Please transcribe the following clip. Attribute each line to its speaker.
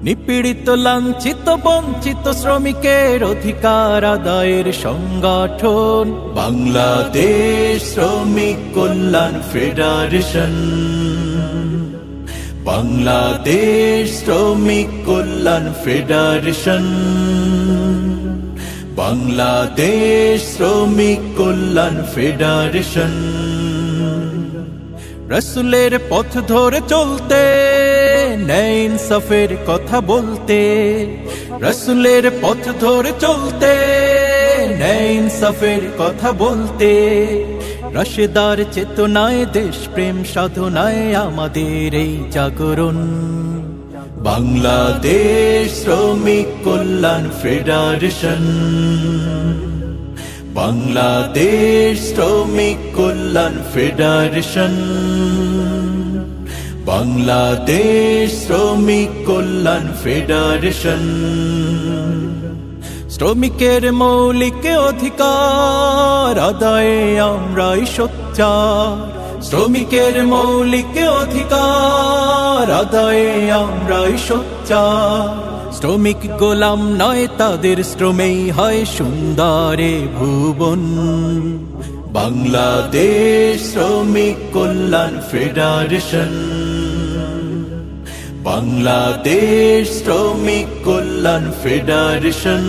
Speaker 1: নিপীড়িত লাঞ্ছিত বঞ্চিত শ্রমিকের অধিকার আদায়ের সংগঠন বাংলাদেশ শ্রমিক কল্যাণ ফেডারেশন। বাংলাদেশ শ্রমিক কল্যাণ ফেডারেশন। বাংলাদেশ শ্রমিক কল্যাণ ফেডারেশন। রসুলের পথ ধরে চলতে, ন্যায় ইনসাফের কথা বলতে, রসুলের পথ ধরে চলতে, ন্যায় ইনসাফের কথা বলতে, রাশেদার চেতনায় দেশ প্রেম সাধনায় আমাদের এই জাগরণ। বাংলাদেশ শ্রমিক কল্যাণ ফেডারেশন। বাংলাদেশ শ্রমিক কল্যাণ ফেডারেশন। বাংলাদেশ শ্রমিক কল্যাণ ফেডারেশন। শ্রমিকের মৌলিক অধিকার আদায়ে আমরাই সোচ্চার। শ্রমিকের মৌলিক অধিকার আদায়ে আমরাই সোচ্চার। শ্রমিক গোলাম নয়, তাদের শ্রমেই হয় সুন্দরে ভুবন। বাংলাদেশ শ্রমিক কল্যাণ ফেডারেশন। বাংলাদেশ শ্রমিক কল্যাণ ফেডারেশন।